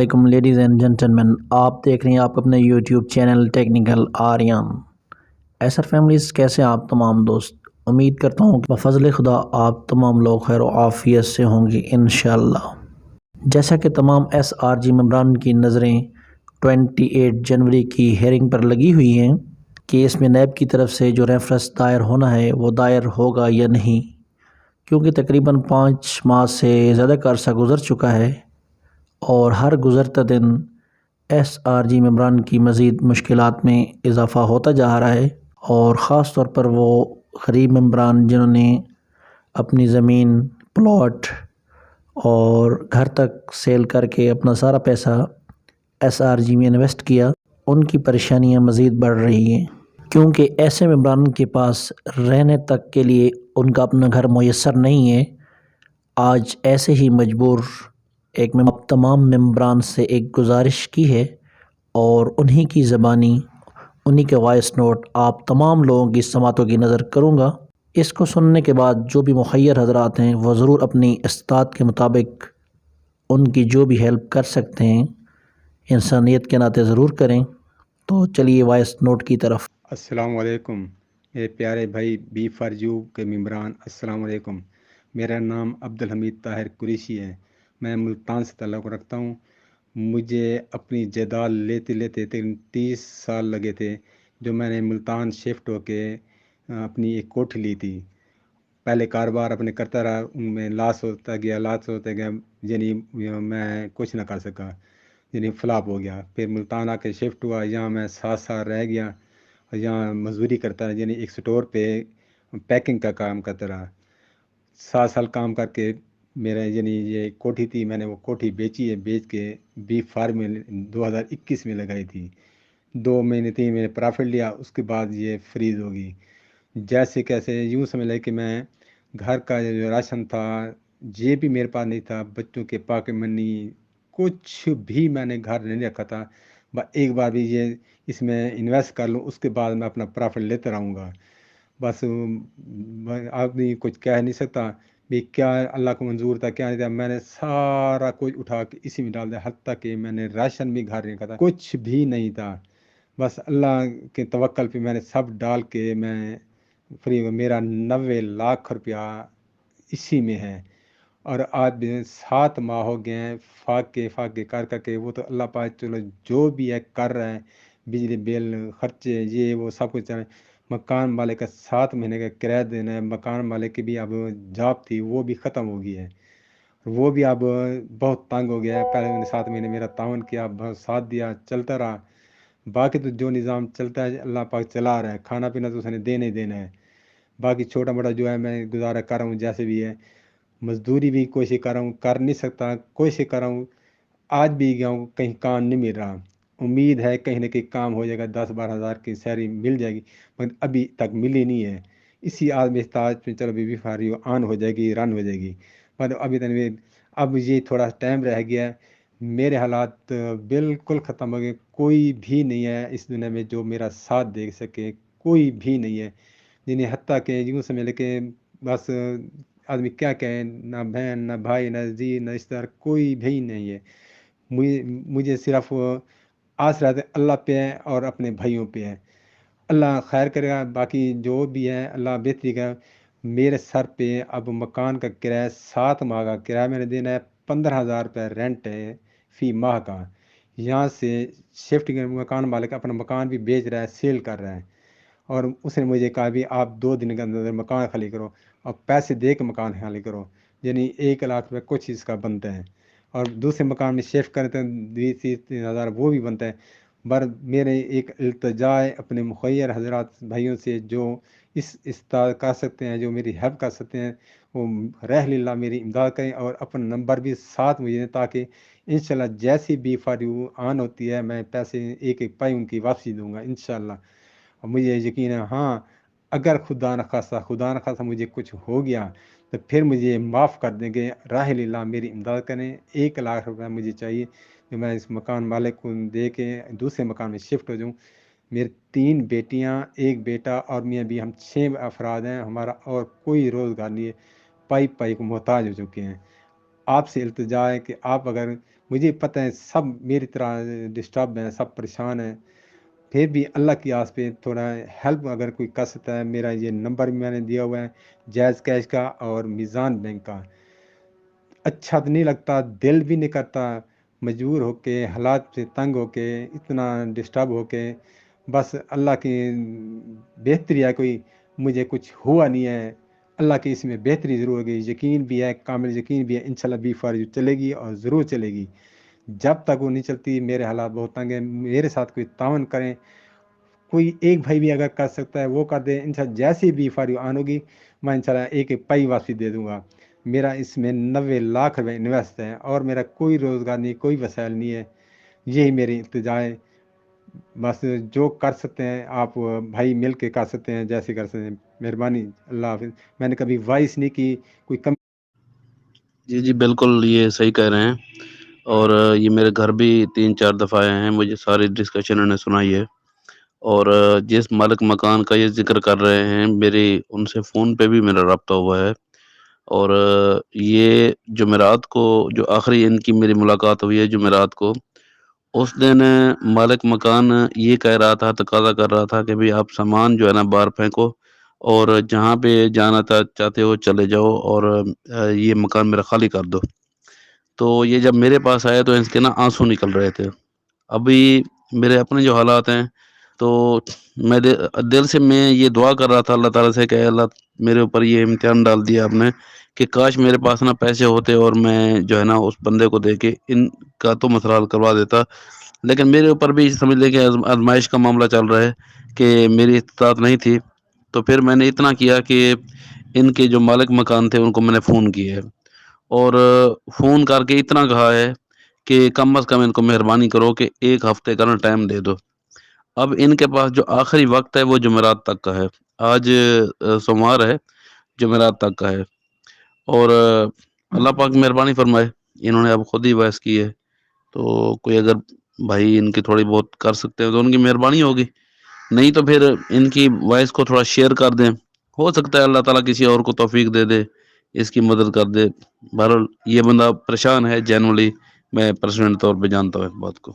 علیکم ladies and gentlemen, آپ دیکھ رہے ہیں آپ اپنے یوٹیوب چینل ٹیکنیکل آریان۔ ایسر فیملیز، کیسے آپ تمام دوست؟ امید کرتا ہوں کہ بفضل خدا آپ تمام لوگ خیر و عافیت سے ہوں گے انشاءاللہ۔ جیسا کہ تمام ایس آر جی ممبران کی نظریں 28 جنوری کی ہیئرنگ پر لگی ہوئی ہیں کہ اس میں نیب کی طرف سے جو ریفرنس دائر ہونا ہے وہ دائر ہوگا یا نہیں، کیونکہ تقریباً 5 ماہ سے زیادہ کا عرصہ گزر چکا ہے اور ہر گزرتا دن ایس آر جی ممبران کی مزید مشکلات میں اضافہ ہوتا جا رہا ہے، اور خاص طور پر وہ غریب ممبران جنہوں نے اپنی زمین، پلاٹ اور گھر تک سیل کر کے اپنا سارا پیسہ ایس آر جی میں انویسٹ کیا، ان کی پریشانیاں مزید بڑھ رہی ہیں، کیونکہ ایسے ممبران کے پاس رہنے تک کے لیے ان کا اپنا گھر میسر نہیں ہے۔ آج ایسے ہی مجبور تمام ممبران سے ایک گزارش کی ہے، اور انہی کی زبانی، انہی کے وائس نوٹ آپ تمام لوگوں کی سماعتوں کی نظر کروں گا۔ اس کو سننے کے بعد جو بھی مخیر حضرات ہیں وہ ضرور اپنی استطاعت کے مطابق ان کی جو بھی ہیلپ کر سکتے ہیں انسانیت کے ناطے ضرور کریں۔ تو چلیے وائس نوٹ کی طرف۔ السلام علیکم میرے پیارے بھائی بی فار یو کے ممبران، السلام علیکم۔ میرا نام عبدالحمید طاہر قریشی ہے، میں ملتان سے تعلق رکھتا ہوں۔ مجھے اپنی جائیداد لیتے لیتے 30 سال لگے تھے، جو میں نے ملتان شفٹ ہو کے اپنی ایک کوٹھی لی تھی۔ پہلے کاروبار اپنے کرتا رہا، ان میں لاس ہوتا گیا، یعنی میں کچھ نہ کر سکا، یعنی فلاپ ہو گیا۔ پھر ملتان آ کے شفٹ ہوا، یہاں میں 7 سال رہ گیا، یہاں مزدوری کرتا رہا، یعنی ایک سٹور پہ پیکنگ کا کام کرتا رہا۔ 7 سال کام کر کے میرا یعنی یہ کوٹھی تھی، میں نے وہ کوٹھی بیچی ہے، بیچ کے بی فارم میں 2021 میں لگائی تھی۔ 2 مہینے 3 مہینے پرافٹ لیا، اس کے بعد یہ فریز ہوگی۔ جیسے کیسے یوں سمجھ لے کہ میں گھر کا جو راشن تھا یہ بھی میرے پاس نہیں تھا، بچوں کے پاکٹ منی کچھ بھی میں نے گھر نہیں رکھا تھا۔ ایک بار بھی یہ اس میں انویسٹ کر لوں، اس کے بعد میں اپنا پرافٹ لیتا رہوں گا۔ بس آدمی کچھ کہہ نہیں سکتا بھی کیا اللہ کو منظور تھا کیا نہیں تھا۔ میں نے سارا کچھ اٹھا کے اسی میں ڈال دیا، حتیٰ کہ میں نے راشن بھی گھر نہیں رکھا تھا، کچھ بھی نہیں تھا۔ بس اللہ کے توکل پہ میں نے سب ڈال کے میں فری ہوا۔ میرا 90 لاکھ روپیہ اسی میں ہے، اور آج 7 ماہ ہو گئے ہیں فاقے کر کے۔ وہ تو اللہ پاک چلو جو بھی ہے کر رہا ہے، بجلی بل، خرچے، یہ وہ سب کچھ چل رہا ہے۔ مکان مالک کا 7 مہینے کا کرایہ دینا ہے، مکان مالک کی بھی اب جاب تھی وہ بھی ختم ہو گئی ہے، وہ بھی اب بہت تنگ ہو گیا ہے۔ پہلے انہوں نے 7 مہینے میرا تعاون کیا، بہت ساتھ دیا، چلتا رہا۔ باقی تو جو نظام چلتا ہے اللہ پاک چلا رہا ہے، کھانا پینا تو اس نے دینا ہی دینا ہے۔ باقی چھوٹا موٹا جو ہے میں گزارا کر رہا ہوں جیسے بھی ہے، مزدوری بھی کوشش کر رہا ہوں، کر نہیں سکتا کوشش کر رہا ہوں۔ آج بھی گیا ہوں، کہیں کام نہیں مل رہا، امید ہے کہیں نہ کہیں کام ہو جائے گا، 10-12 ہزار کی سیلری مل جائے گی، مگر ابھی تک ملی نہیں ہے۔ اسی آدمی محتاج پہ چلو بی فاری آن ہو جائے گی، رن ہو جائے گی، مگر ابھی تک اب یہ تھوڑا ٹائم رہ گیا ہے۔ میرے حالات بالکل ختم ہو گئے، کوئی بھی نہیں ہے اس دنیا میں جو میرا ساتھ دے سکے، کوئی بھی نہیں ہے، جنہیں حتیٰ کہ یوں سمجھ لے کہ بس آدمی کیا کہے، نہ بہن نہ بھائی نہ عزیز نہ رشتہ دار کوئی بھی نہیں ہے۔ مجھے صرف آسرا اللہ پہ ہے اور اپنے بھائیوں پہ ہے۔ اللہ خیر کرے گا، باقی جو بھی ہے اللہ بہتری کا۔ میرے سر پہ اب مکان کا کرایہ 7 ماہ کا کرایہ میں نے دینا ہے، 15,000 روپے رینٹ ہے فی ماہ کا۔ یہاں سے شفٹ مکان مالک اپنا مکان بھی بیچ رہا ہے، سیل کر رہا ہے، اور اس نے مجھے کہا بھی آپ 2 دن کے اندر مکان خالی کرو اور پیسے دے کے مکان خالی کرو، یعنی 1 لاکھ روپے کچھ اس کا بنتا ہے، اور دوسرے مکان میں شفٹ کرتے ہیں 20-30 ہزار وہ بھی بنتا ہے۔ میرے ایک التجا ہے اپنے مخیر حضرات بھائیوں سے جو اس استاد کر سکتے ہیں، جو میری ہیلپ کر سکتے ہیں، وہ رہ للہ میری امداد کریں، اور اپنا نمبر بھی ساتھ مجھے دیں، تاکہ انشاءاللہ جیسی بھی فار یو آن ہوتی ہے میں پیسے ایک ایک پائی ان کی واپسی دوں گا انشاءاللہ۔ اور مجھے یقین ہے ہاں، اگر خدا نخواستہ مجھے کچھ ہو گیا تو پھر مجھے معاف کر دیں گے، راہ للہ میری امداد کریں۔ 1 لاکھ روپے مجھے چاہیے کہ میں اس مکان مالک کو دے کے دوسرے مکان میں شفٹ ہو جاؤں۔ میرے 3 بیٹیاں، 1 بیٹا اور میاں بھی، ہم 6 افراد ہیں، ہمارا اور کوئی روزگار نہیں ہے، پائی کو محتاج ہو چکے ہیں۔ آپ سے التجا ہے کہ آپ اگر مجھے پتہ ہے سب میری طرح ڈسٹرب ہیں، سب پریشان ہیں، پھر بھی اللہ کی آس پہ تھوڑا ہیلپ اگر کوئی کر سکتا ہے. میرا یہ نمبر بھی میں نے دیا ہوا ہے جائز کیش کا اور میزان بینک کا. اچھا تو نہیں لگتا، دل بھی نہیں کرتا، مجبور ہو کے حالات سے تنگ ہو کے اتنا ڈسٹرب ہو کے، بس اللہ کی بہتری ہے، کوئی مجھے کچھ ہوا نہیں ہے. اللہ کی اس میں بہتری ضرور ہوگی، یقین بھی ہے، کامل یقین بھی ہے، انشاءاللہ بی فار یو چلے گی اور ضرور چلے گی. جب تک وہ نہیں چلتی میرے حالات بہت تنگ ہیں. میرے ساتھ کوئی تعاون کریں، کوئی ایک بھائی بھی اگر کر سکتا ہے وہ کر دے. انشاءاللہ جیسی بی فار یو آن ہوگی میں انشاءاللہ ایک ایک پائی واپسی دے دوں گا. میرا اس میں 90 لاکھ روپے انویسٹ ہے اور میرا کوئی روزگار نہیں، کوئی وسائل نہیں ہے. یہی میری التجا ہے. بس جو کر سکتے ہیں آپ بھائی مل کے کر سکتے ہیں، جیسے کر سکتے ہیں. مہربانی، اللہ حافظ. میں نے کبھی وائس نہیں کی، کوئی کم. جی جی بالکل یہ صحیح کہہ رہے ہیں. اور یہ میرے گھر بھی 3-4 دفعہ آئے ہیں، مجھے ساری ڈسکشن انہوں نے سنائی ہے. اور جس مالک مکان کا یہ ذکر کر رہے ہیں، میری ان سے فون پہ بھی میرا رابطہ ہوا ہے. اور یہ جمعرات کو جو آخری ان کی میری ملاقات ہوئی ہے جمعرات کو، اس دن مالک مکان یہ کہہ رہا تھا، تقاضا کر رہا تھا کہ بھی آپ سامان جو ہے نا باہر پھینکو اور جہاں پہ جانا چاہتے ہو چلے جاؤ، اور یہ مکان میرا خالی کر دو. تو یہ جب میرے پاس آیا تو اس کے نا آنسو نکل رہے تھے. ابھی میرے اپنے جو حالات ہیں، تو میں دل سے میں یہ دعا کر رہا تھا اللہ تعالیٰ سے کہ اللہ میرے اوپر یہ امتحان ڈال دیا آپ نے کہ کاش میرے پاس نا پیسے ہوتے اور میں جو ہے نا اس بندے کو دے کے ان کا تو مسئلہ حل کروا دیتا. لیکن میرے اوپر بھی سمجھ لے کہ آزمائش کا معاملہ چل رہا ہے کہ میری استطاعت نہیں تھی. تو پھر میں نے اتنا کیا کہ ان کے جو مالک مکان تھے ان کو میں نے فون کیا ہے، اور فون کر کے اتنا کہا ہے کہ کم از کم ان کو مہربانی کرو کہ 1 ہفتے کا نا ٹائم دے دو. اب ان کے پاس جو آخری وقت ہے وہ جمعرات تک کا ہے. آج سوموار ہے، جمعرات تک کا ہے. اور اللہ پاک مہربانی فرمائے، انہوں نے اب خود ہی بحث کی ہے. تو کوئی اگر بھائی ان کی تھوڑی بہت کر سکتے ہیں تو ان کی مہربانی ہوگی، نہیں تو پھر ان کی وائس کو تھوڑا شیئر کر دیں. ہو سکتا ہے اللہ تعالیٰ کسی اور کو توفیق دے دے، اس کی مدد کر دے. بہرحال یہ بندہ پریشان ہے جنرلی، میں پرسنل طور پہ جانتا ہوں اس بات کو.